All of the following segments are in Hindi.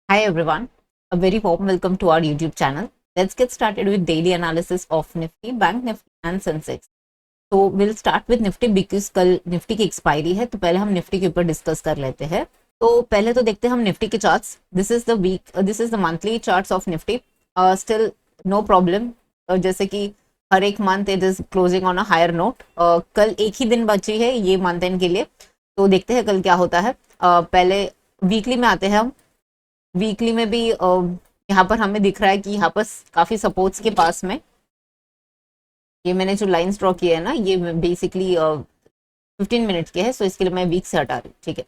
Hi everyone, a very warm welcome to our YouTube channel. Let's get started with daily analysis of Nifty, Bank Nifty and Sensex. तो we'll start with Nifty because कल निफ्टी की एक्सपायरी है, तो पहले हम निफ्टी के ऊपर डिस्कस कर लेते हैं। तो पहले तो देखते हैं हम निफ्टी के charts. This is the monthly charts of Nifty. Still no problem, जैसे कि हर एक month it is closing on a higher note. कल एक ही दिन बची है ये मंथ एंड के लिए, तो देखते हैं कल क्या होता है। पहले वीकली में आते हैं हम। वीकली में भी यहाँ पर हमें दिख रहा है कि यहाँ पर काफी सपोर्ट्स के पास में ये मैंने जो लाइंस ड्रॉ किए है ना, ये बेसिकली 15 मिनट के है, सो इसके लिए मैं वीक से हटा रही हूँ। ठीक है,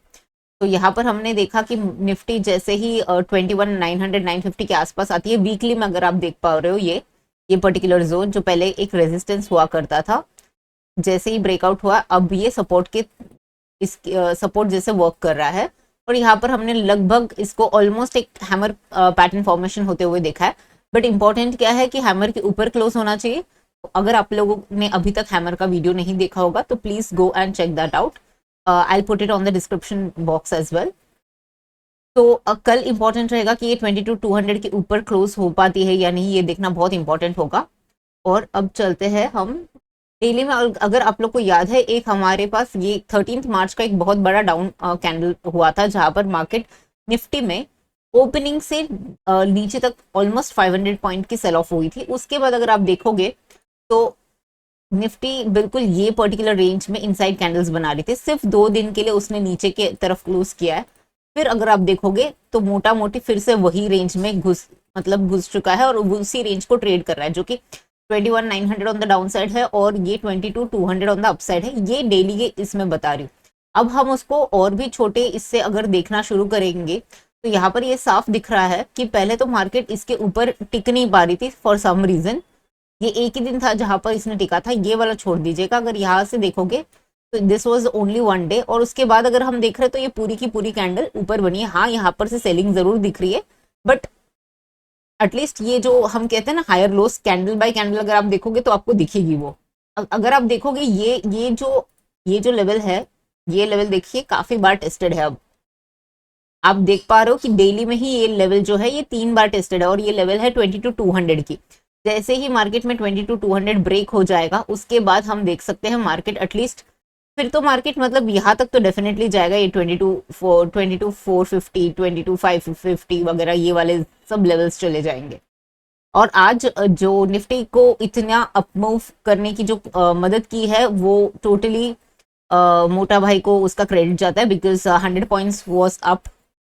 तो यहाँ पर हमने देखा कि निफ्टी जैसे ही 21,900 950 के आसपास आती है वीकली में, अगर आप देख पा रहे हो ये पर्टिकुलर जोन जो पहले एक रेजिस्टेंस हुआ करता था, जैसे ही ब्रेकआउट हुआ अब ये सपोर्ट के इस सपोर्ट जैसे वर्क कर रहा है। और यहाँ पर हमने लगभग इसको ऑलमोस्ट एक हैमर पैटर्न फॉर्मेशन होते हुए देखा है। बट इंपॉर्टेंट क्या है कि हैमर के ऊपर क्लोज होना चाहिए। तो अगर आप लोगों ने अभी तक हैमर का वीडियो नहीं देखा होगा तो please go and check that out. I put it on the description box as well. तो कल इंपॉर्टेंट रहेगा कि ये 22,200 के ऊपर क्लोज हो पाती है या नहीं, ये देखना बहुत इंपॉर्टेंट होगा। और अब चलते हैं हम डेली में। अगर आप लोग को याद है, एक हमारे पास ये 13 मार्च का एक बहुत बड़ा डाउन कैंडल हुआ था, जहां पर मार्केट निफ्टी में ओपनिंग से नीचे तक ऑलमोस्ट 500 पॉइंट की सेल ऑफ हुई थी। उसके बाद अगर आप देखोगे तो निफ्टी बिल्कुल ये पर्टिकुलर रेंज में इनसाइड कैंडल्स बना रही थी। सिर्फ 2 दिन के लिए उसने नीचे के तरफ क्लोज किया है। फिर अगर आप देखोगे तो मोटा मोटी फिर से वही रेंज में घुस चुका है और उसी रेंज को ट्रेड कर रहा है, जो कि 21,900 ऑन द डाउन साइड है और ये 22,200 ऑन द अपसाइड है। ये डेली के इसमें बता रही हूँ। अब हम उसको और भी छोटे इससे अगर देखना शुरू करेंगे तो यहाँ पर ये साफ दिख रहा है कि पहले तो मार्केट इसके ऊपर टिक नहीं पा रही थी फॉर सम रीजन। ये एक ही दिन था जहां पर इसने टिका था, ये वाला छोड़ दीजिएगा। अगर यहाँ से देखोगे तो this was only one day, और उसके बाद अगर हम देख रहे हैं तो ये पूरी की पूरी कैंडल ऊपर बनी है। हाँ, यहाँ पर से सेलिंग जरूर दिख रही है, बट एटलीस्ट ये जो हम कहते हैं ना higher lows, candle by candle अगर आप देखोगे तो आपको दिखेगी वो। अगर आप देखोगे ये जो लेवल है, ये लेवल देखिए काफी बार टेस्टेड है। अब आप देख पा रहे हो कि डेली में ही ये लेवल जो है ये 3 बार टेस्टेड है, और ये लेवल है 22,200 की। जैसे ही मार्केट में 22,200 ब्रेक हो जाएगा उसके बाद हम देख सकते हैं मार्केट एटलीस्ट, फिर तो मार्केट मतलब यहाँ तक तो डेफिनेटली जाएगा। ये 22,450 22,550 वगैरह ये वाले सब लेवल्स चले जाएंगे। और आज जो निफ्टी को इतना अपमूव करने की जो मदद की है वो टोटली मोटा भाई को उसका क्रेडिट जाता है, because 100 points was up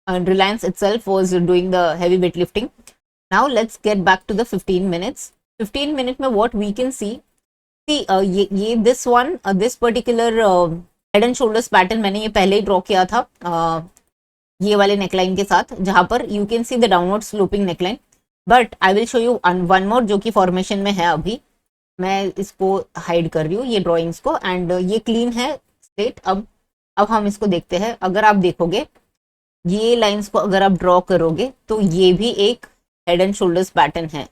and Reliance itself was doing the heavy weightlifting. Now let's get back to the 15 minutes. 15 minute में what we can see ये this particular head and shoulders pattern मैंने ये पहले ही ड्रॉ किया था ये वाले नेकलाइन के साथ, जहां पर you can see the downward sloping neckline. But I will show you one more जो कि फॉर्मेशन में है। अभी मैं इसको हाइड कर रही हूँ ये ड्रॉइंग्स को, एंड ये क्लीन है स्ट्रेट। अब हम इसको देखते हैं। अगर आप देखोगे ये लाइंस को अगर आप ड्रॉ करोगे तो ये भी एक हेड एंड शोल्डर्स पैटर्न है।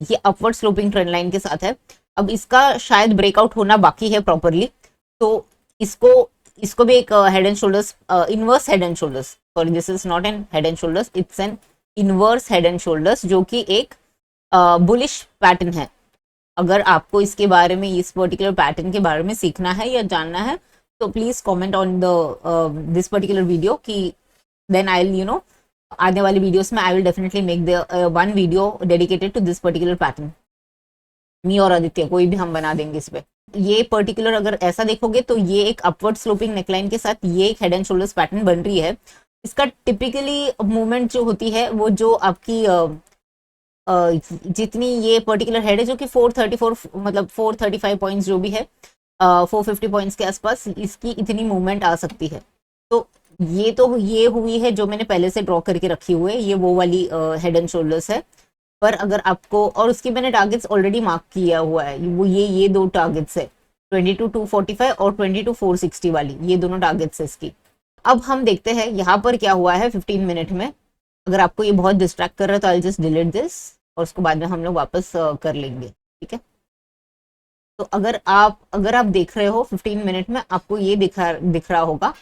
ये अपवर्ड स्लोपिंग ट्रेंड लाइन के साथ है। अब इसका शायद ब्रेकआउट होना बाकी है प्रॉपरली, तो इसको इसको भी एक head and shoulders, inverse head and shoulders, sorry this is not an head and shoulders, it's an inverse head and shoulders, जो कि एक बुलिश पैटर्न है। अगर आपको इसके बारे में, इस पर्टिकुलर पैटर्न के बारे में सीखना है या जानना है तो please comment on the this particular video कि देन आई विल आने वाली वीडियोस में I will definitely make the one video dedicated to this particular pattern. Me और आदित्य कोई भी हम बना देंगे इस पे। ये पर्टिकुलर अगर ऐसा देखोगे तो ये एक अपवर्ड स्लोपिंग नेकलाइन के साथ ये एक हेड एंड शोल्डर्स पैटर्न बन रही है। इसका टिपिकली मूवमेंट जो होती है वो जो आपकी जितनी ये पर्टिकुलर हेड है जो कि 434 मतलब 435 पॉइंट्स जो भी है, 450 पॉइंट्स के आसपास इसकी इतनी मूवमेंट आ सकती है। तो ये हुई है जो मैंने पहले से ड्रॉ करके रखी हुई है, ये वो वाली हेड एंड शोल्डर्स है। पर अगर आपको, और उसकी मैंने टारगेट्स ऑलरेडी मार्क किया हुआ है, वो ये दो टारगेट्स है 22,245 और 22,460 वाली, ये दोनों टारगेट्स है इसकी। अब हम देखते हैं यहाँ पर क्या हुआ है 15 मिनट में। अगर आपको ये बहुत डिस्ट्रैक्ट कर रहा है तो आई जस्ट डिलीट दिस, और उसको बाद में हम लोग वापस कर लेंगे। ठीक है, तो अगर आप देख रहे हो 15 मिनट में आपको ये दिख रहा होगा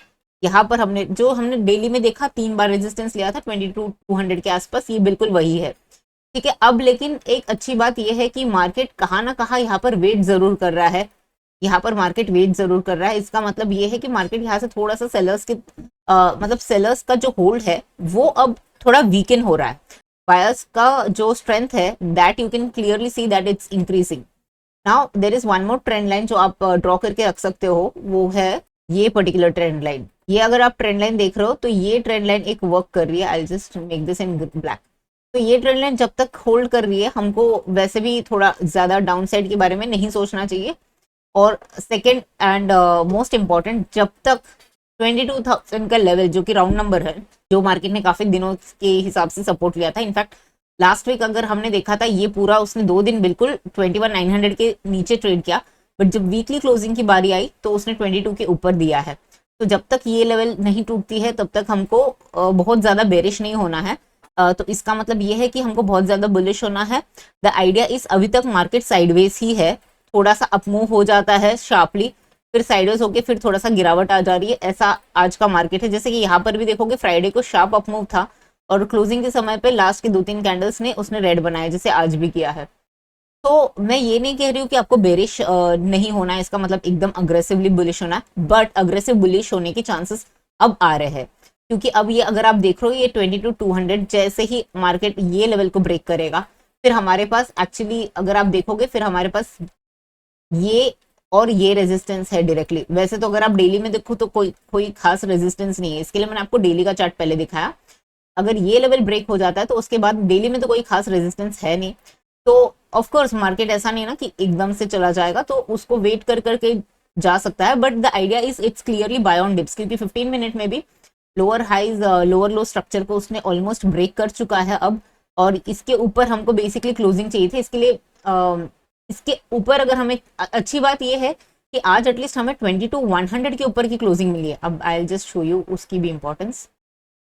यहाँ पर हमने डेली में देखा 3 बार रेजिस्टेंस लिया था 22,200 के आसपास, ये बिल्कुल वही है। ठीक है, अब लेकिन एक अच्छी बात यह है कि मार्केट कहाँ ना कहाँ यहाँ पर वेट जरूर कर रहा है, यहाँ पर मार्केट वेट जरूर कर रहा है। इसका मतलब ये है कि मार्केट यहाँ से थोड़ा सा मतलब सेलर्स का जो होल्ड है वो अब थोड़ा वीकन हो रहा है। बायर्स का जो स्ट्रेंथ है that you can clearly see that it's increasing. Now there is one more trend line जो आप ड्रॉ करके रख सकते हो, वो है ये पर्टिकुलर ट्रेंड लाइन। ये अगर आप ट्रेंड लाइन देख रहे हो तो ये ट्रेंड लाइन एक वर्क कर रही है। I just make this in black. तो ये ट्रेंड लाइन जब तक होल्ड कर रही है, हमको वैसे भी थोड़ा ज्यादा डाउन साइड के बारे में नहीं सोचना चाहिए। और सेकेंड एंड मोस्ट इंपॉर्टेंट, जब तक 22,000 का लेवल जो कि राउंड नंबर है, जो मार्केट ने काफी दिनों के हिसाब से सपोर्ट लिया था, इनफैक्ट लास्ट वीक अगर हमने देखा था ये पूरा उसने 2 दिन बिल्कुल 21,900 के नीचे ट्रेड किया, बट जब वीकली क्लोजिंग की बारी आई तो उसने 22 के ऊपर दिया है। तो जब तक ये लेवल नहीं टूटती है तब तक हमको बहुत ज्यादा बेरिश नहीं होना है। तो इसका मतलब ये है कि हमको बहुत ज्यादा बुलिश होना है। द आइडिया इज अभी तक मार्केट साइडवेज ही है, थोड़ा सा अपमूव हो जाता है शार्पली, फिर साइडवेज होके फिर थोड़ा सा गिरावट आ जा रही है, ऐसा आज का मार्केट है। जैसे कि यहाँ पर भी देखोगे फ्राइडे को शार्प अपमूव था और क्लोजिंग के समय पे लास्ट के 2-3 कैंडल्स ने उसने रेड बनाया, जैसे आज भी किया है। तो मैं ये नहीं कह रही हूँ कि आपको बेरिश नहीं होना है, इसका मतलब एकदम अग्रेसिवली बुलिश होना है, बट अग्रेसिव बुलिश होने के चांसेस अब आ रहे हैं। क्योंकि अब ये अगर आप देख रहे हो ये 22,200 जैसे ही मार्केट ये लेवल को ब्रेक करेगा, फिर हमारे पास एक्चुअली अगर आप देखोगे फिर हमारे पास ये और ये रेजिस्टेंस है डायरेक्टली। वैसे तो अगर आप डेली में देखो तो कोई खास रेजिस्टेंस नहीं है, इसके लिए मैंने आपको डेली का चार्ट पहले दिखाया। अगर ये लेवल ब्रेक हो जाता है तो उसके बाद डेली में तो कोई खास रेजिस्टेंस है नहीं। तो ऑफ कोर्स मार्केट ऐसा नहीं ना कि एकदम से चला जाएगा, तो उसको वेट कर करके जा सकता है, but the idea is it's clearly buy on dips, क्योंकि 15 मिनट में भी lower highs lower low structure को उसने ऑलमोस्ट ब्रेक कर चुका है अब। और इसके ऊपर हमको बेसिकली क्लोजिंग चाहिए थी, इसके लिए इसके ऊपर अगर हमें अच्छी बात यह है कि आज एटलीस्ट हमें 22,100 के ऊपर की क्लोजिंग मिली है। अब आई जस्ट शो यू उसकी भी इंपॉर्टेंस।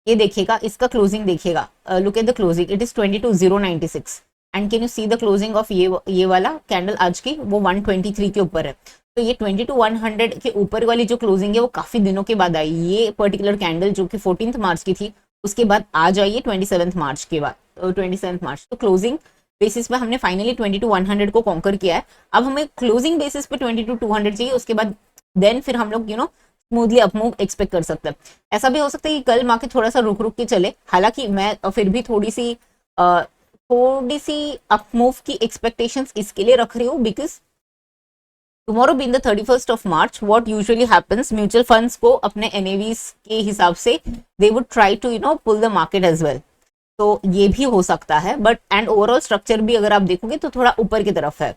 ये देखिएगा, इसका क्लोजिंग देखिएगा, look at the closing, it is 22,096 and can you see the closing of ये वाला कैंडल आज की, वो 123 के ऊपर है। तो ये 22,100 के ऊपर वाली जो क्लोजिंग है वो काफी दिनों के बाद आई। ये पर्टिकुलर कैंडल जो कि 14 मार्च की थी, उसके बाद आज आई है 27 मार्च के बाद, 27 मार्च। तो क्लोजिंग बेसिस पे हमने फाइनली 22,100 को कॉन्कर किया है। अब हमें क्लोजिंग बेसिस पे 22,200 चाहिए, उसके बाद देन फिर हम लोग स्मूथली अपमूव एक्सपेक्ट कर सकते हैं। ऐसा भी हो सकता है कि कल मार्केट थोड़ा सा रुक रुक के चले, हालांकि मैं फिर भी थोड़ी सी अपमूव की एक्सपेक्टेशंस इसके लिए रख रही हूँ, because tomorrow being the 31st of March, what usually happens, mutual funds को अपने एनएवीज के हिसाब से they would try to pull the market as well. तो ये भी हो सकता है, बट एंड ओवरऑल स्ट्रक्चर भी अगर आप देखोगे तो थोड़ा ऊपर की तरफ है।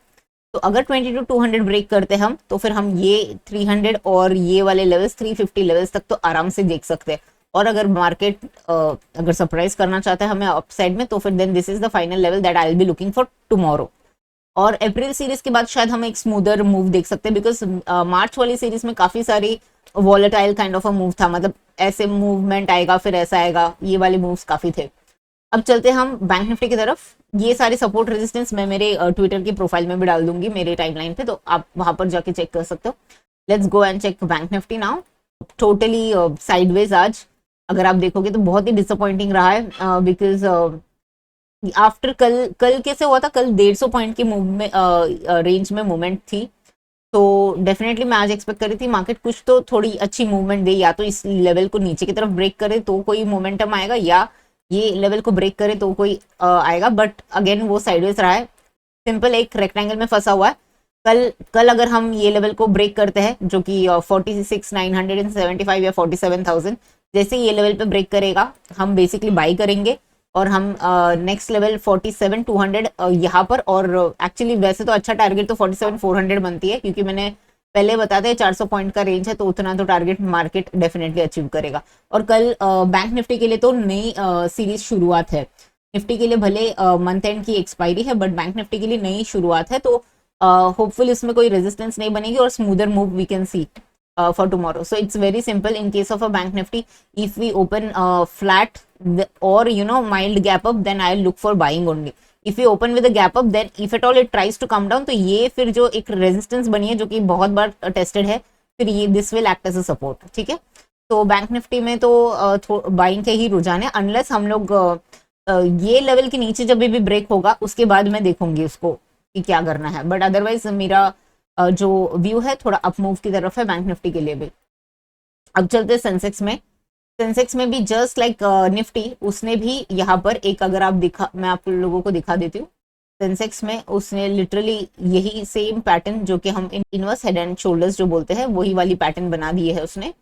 तो अगर 22,200 ब्रेक करते हम तो फिर हम ये 300 और ये वाले लेवल्स 350 लेवल्स तक तो आराम से देख सकते हैं। और अगर मार्केट अगर सरप्राइज करना चाहता है हमें अपसाइड में, तो फिर then this is the final level that I will be looking for tomorrow. और अप्रैल सीरीज के बाद शायद हम एक स्मूदर मूव देख सकते हैं, बिकॉज मार्च वाली सीरीज में काफी सारी volatile kind of a move था, मतलब ऐसे मूवमेंट आएगा फिर ऐसा आएगा, ये वाले मूव्स काफी थे। अब चलते हम बैंक निफ्टी की तरफ। ये सारे सपोर्ट रेजिस्टेंस मैं मेरे ट्विटर की प्रोफाइल में भी डाल दूंगी, मेरे टाइमलाइन पे, तो आप वहां पर जाके चेक कर सकते हो। Let's go and cheque bank Nifty now. Totally sideways आज अगर आप देखोगे तो बहुत ही डिसअपॉइंटिंग रहा है, बिकॉज आफ्टर कल कैसे हुआ था, कल 150 पॉइंट की मूव में रेंज में मूवमेंट थी। तो डेफिनेटली मैं आज एक्सपेक्ट कर रही थी मार्केट कुछ तो थोड़ी अच्छी मूवमेंट दे, या तो इस लेवल को नीचे की तरफ ब्रेक करे तो कोई मोमेंटम आएगा, या ये लेवल को ब्रेक करे तो कोई आएगा, बट अगेन वो साइडवेज रहा है, सिंपल एक रेक्टेंगल में फंसा हुआ है। कल अगर हम ये लेवल को ब्रेक करते हैं जो कि 46,975 या 47,000, जैसे ये लेवल पे ब्रेक करेगा हम बेसिकली बाई करेंगे, और हम नेक्स्ट लेवल 47,200 यहाँ पर, और एक्चुअली वैसे तो अच्छा टारगेट तो 47,400 बनती है, क्योंकि मैंने पहले बताते हैं 400 पॉइंट का रेंज है, तो उतना तो टारगेट मार्केट डेफिनेटली अचीव करेगा। और कल बैंक निफ्टी के लिए तो नई सीरीज शुरुआत है। निफ्टी के लिए भले मंथ एंड की एक्सपायरी है, बट बैंक निफ्टी के लिए नई शुरुआत है, तो होपफुल इसमें कोई रेजिस्टेंस नहीं बनेगी और smoother move we can see for tomorrow. So it's very simple. In case of a bank nifty, if we open flat or mild gap up, then I'll look for buying only. If we open with a gap up, then if at all it tries to come down, तो ये फिर जो एक रेजिस्टेंस बनी है जो कि बहुत बार टेस्टेड है, फिर ये this will act as a support. ठीक है, तो बैंक निफ्टी में तो बाइंग के ही रुझान है, अनलेस हम लोग ये लेवल के नीचे जब भी ब्रेक होगा उसके बाद मैं देखूंगी उसको कि क्या करना है, बट अदरवाइज मेरा जो व्यू है थोड़ा अप मूव की तरफ है बैंक निफ्टी के लिए भी। अब चलते सेंसेक्स में। सेंसेक्स में भी जस्ट लाइक निफ्टी, उसने भी यहाँ पर एक, अगर आप दिखा, मैं आप लोगों को दिखा देती हूँ। सेंसेक्स में उसने लिटरली यही सेम पैटर्न जो कि हम इनवर्स हेड एंड शोल्डर्स जो बोलते हैं वही वाली पैटर्न बना दी है उसने।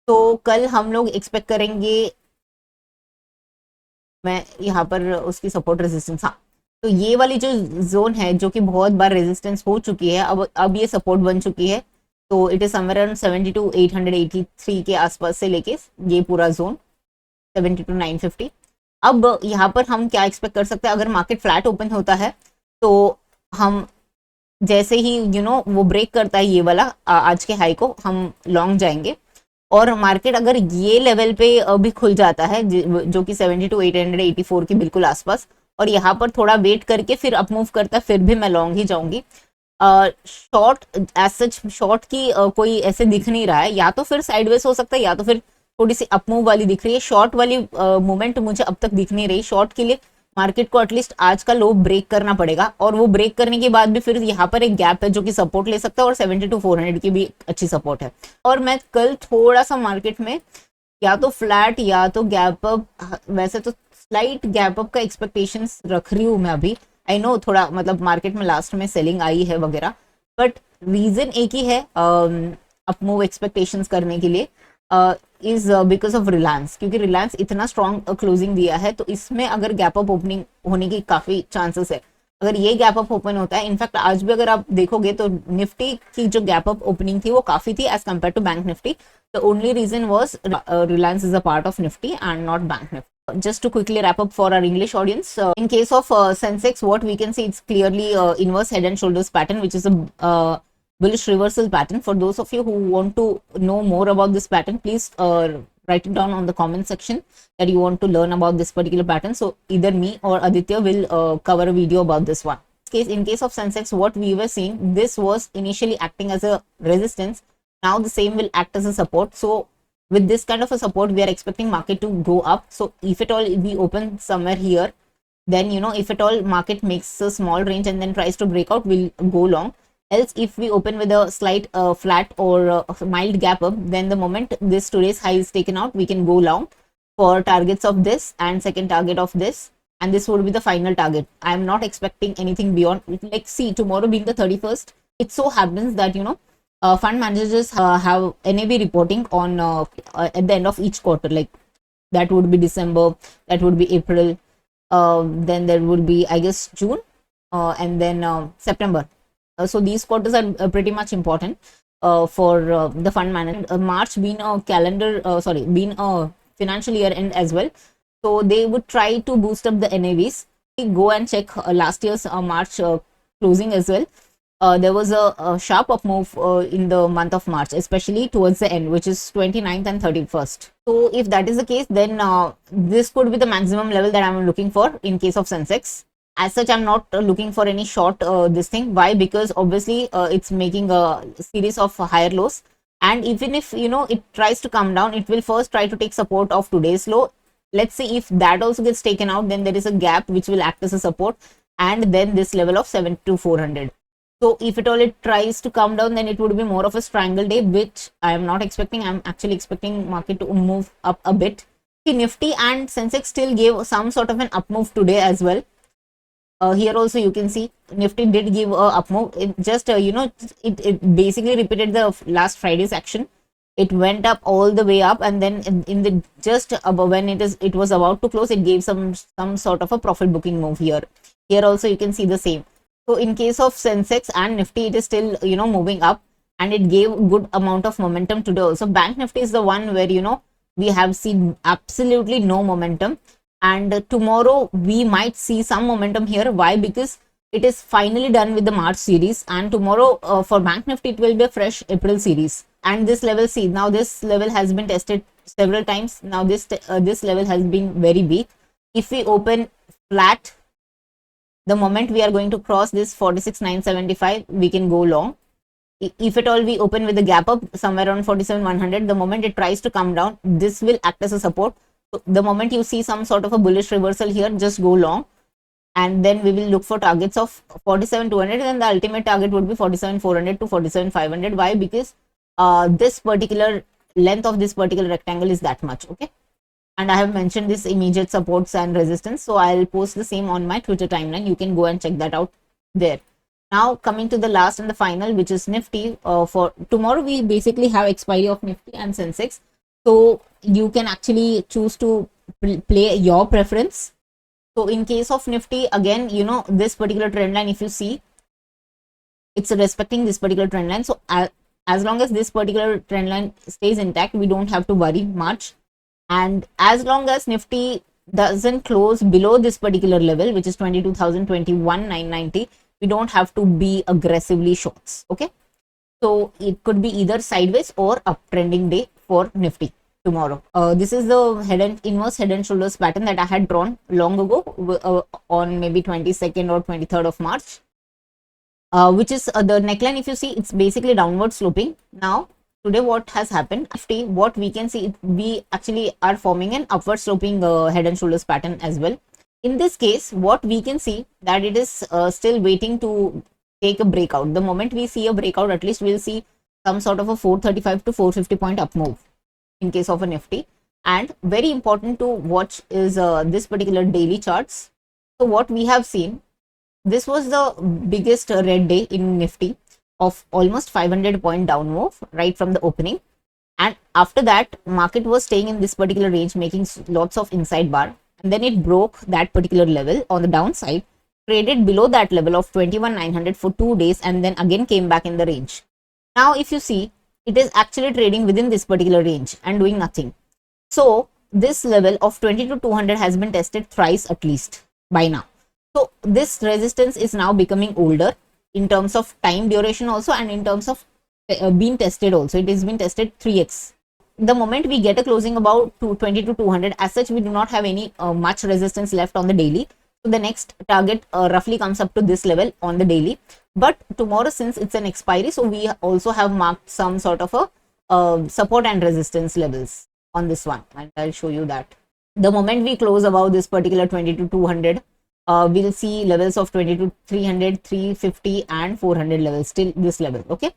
तो कल हम लोग एक्सपेक्ट करेंगे, मैं यहाँ पर उसकी सपोर्ट रेजिस्टेंस, हाँ, तो ये वाली जो जोन है जो कि बहुत बार रेजिस्टेंस हो चुकी है, अब ये सपोर्ट बन चुकी है। तो it is somewhere around 70 to 883 के आसपास से लेके ये पूरा जोन 70 टू 950। अब यहाँ पर हम क्या एक्सपेक्ट कर सकते हैं, अगर मार्केट फ्लैट ओपन होता है तो हम जैसे ही वो ब्रेक करता है ये वाला आज के हाई को, हम लॉन्ग जाएंगे। और मार्केट अगर ये लेवल पे अभी खुल जाता है जो कि 70 टू 884 के बिल्कुल आसपास, और यहाँ पर थोड़ा वेट करके फिर अप मूव करता है, फिर भी मैं लॉन्ग ही जाऊंगी। शॉर्ट एज सच शॉर्ट की कोई ऐसे दिख नहीं रहा है, या तो फिर साइडवेज हो सकता है या तो फिर थोड़ी सी अप मूव वाली दिख रही है। शॉर्ट वाली मूवमेंट मुझे अब तक दिख नहीं रही। शॉर्ट के लिए मार्केट को एटलीस्ट आज का लो ब्रेक करना पड़ेगा, और वो ब्रेक करने के बाद भी फिर यहाँ पर एक गैप है जो कि सपोर्ट ले सकता है, और 70 टू 400 की भी अच्छी सपोर्ट है। और मैं कल थोड़ा सा मार्केट में या तो फ्लैट या तो गैप अप, वैसे तो स्लाइट गैप अप का एक्सपेक्टेशंस रख रही हूँ मैं अभी। आई नो थोड़ा मतलब मार्केट में लास्ट में सेलिंग आई है वगैरह, बट रीजन एक ही है अप मूव एक्सपेक्टेशंस करने के लिए, इज बिकॉज ऑफ रिलायंस, क्योंकि रिलायंस इतना स्ट्रॉन्ग क्लोजिंग दिया है, तो इसमें अगर गैप अप ओपनिंग होने की काफी चांसेस है। अगर ये गैप अप ओपन होता है, इनफैक्ट आज भी अगर आप देखोगे तो निफ्टी की जो गैप अप ओपनिंग थी वो काफी थी as compared to bank Nifty. The only reason was Reliance is a part of Nifty and not Bank Nifty. Just to quickly wrap up for our English audience, in case of Sensex, what we can see, it's clearly inverse head and shoulders pattern, which is a bullish reversal pattern. For those of you who want to know more about this pattern, please write it down on the comment section that you want to learn about this particular pattern. So either me or Aditya will cover a video about this one. In case of Sensex, what we were seeing, this was initially acting as a resistance. Now the same will act as a support. So with this kind of a support, we are expecting market to go up. So if at all we open somewhere here, then if at all market makes a small range and then tries to break out, we'll go long. Else if we open with a slight flat or mild gap up, then the moment this today's high is taken out, we can go long for targets of this and second target of this, and this would be the final target. I am not expecting anything beyond, like, see, tomorrow being the 31st, it so happens that fund managers have NAV reporting on at the end of each quarter, like that would be December, that would be April, then there would be, I guess, June, and then September. So these quarters are pretty much important for the fund manager. March being a being a financial year end as well, so they would try to boost up the NAVs. Go and check last year's March closing as well. There was a sharp up move in the month of March, especially towards the end, which is 29th and 31st. So if that is the case, then this could be the maximum level that I'm looking for in case of Sensex. As such, I'm not looking for any short this thing. Why? Because obviously it's making a series of higher lows, and even if it tries to come down, it will first try to take support of today's low. Let's see if that also gets taken out, then there is a gap which will act as a support, and then this level of 7 to 400. So if at all it tries to come down, then it would be more of a strangle day, which I am not expecting. I'm actually expecting market to move up a bit. Nifty and Sensex still gave some sort of an up move today as well. Here also you can see Nifty did give a up move. It just it basically repeated the last Friday's action. It went up all the way up, and then in the just above, when it was about to close, it gave some sort of a profit booking move here. Here also you can see the same. So in case of Sensex and Nifty, it is still moving up, and it gave good amount of momentum today also. Bank Nifty is the one where we have seen absolutely no momentum, and tomorrow we might see some momentum here. Why? Because it is finally done with the March series, and tomorrow for Bank Nifty it will be a fresh April series. And this level, see, now this level has been tested several times. Now this level has been very weak. If we open flat, the moment we are going to cross this 46,975, we can go long. if at all we open with a gap up somewhere around 47,100, the moment it tries to come down, this will act as a support. So the moment you see some sort of a bullish reversal here, just go long, and then we will look for targets of 47,200, and the ultimate target would be 47,400 to 47,500. Why? Because this particular length of this particular rectangle is that much. Okay, and I have mentioned this immediate supports and resistance, so I'll post the same on my Twitter timeline. You can go and check that out there. Now coming to the last and the final, which is Nifty. For tomorrow we basically have expiry of Nifty and Sensex, so you can actually choose to play your preference. So in case of Nifty, again, you know, this particular trend line, if you see, it's respecting this particular trend line. So as long as this particular trend line stays intact, we don't have to worry much. And as long as Nifty doesn't close below this particular level, which is 22,021,990, we don't have to be aggressively shorts. Okay, so it could be either sideways or uptrending day for Nifty tomorrow. This is the inverse head and shoulders pattern that I had drawn long ago on maybe 22nd or 23rd of March, which is the neckline. If you see, it's basically downward sloping. Now today what has happened, what we can see, we actually are forming an upward sloping head and shoulders pattern as well. In this case, what we can see that it is still waiting to take a breakout. The moment we see a breakout, at least we'll see some sort of a 435 to 450 point up move in case of a Nifty. And very important to watch is this particular daily charts. So what we have seen, this was the biggest red day in Nifty of almost 500 point down move right from the opening. And after that, market was staying in this particular range, making lots of inside bar. And then it broke that particular level on the downside, traded below that level of 21,900 for 2 days, and then again came back in the range. Now, if you see, it is actually trading within this particular range and doing nothing. So this level of 22,200 has been tested thrice at least by now. So this resistance is now becoming older in terms of time duration also, and in terms of being tested also. It has been tested 3x. The moment we get a closing about 22,200, as such, we do not have any much resistance left on the daily. So the next target roughly comes up to this level on the daily. But tomorrow, since it's an expiry, so we also have marked some sort of a support and resistance levels on this one, and I'll show you that. The moment we close above this particular 22,200, we'll see levels of 22,300, 350 and 400 levels, still this level. Okay,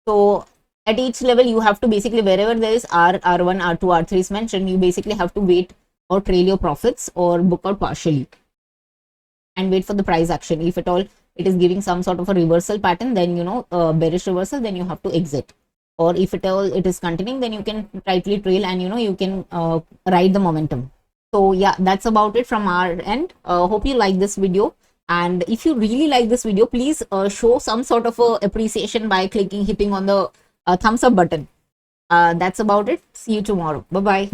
so at each level you have to basically, wherever there is R, R1, R2, R3 is mentioned, you basically have to wait or trail your profits or book out partially and wait for the price action. If at all it is giving some sort of a reversal pattern, then you know, bearish reversal, then you have to exit. Or if at all it is continuing, then you can tightly trail and you know, you can ride the momentum. So yeah, that's about it from our end. Hope you like this video. And if you really like this video, please show some sort of appreciation by hitting on the thumbs up button. That's about it. See you tomorrow. Bye bye.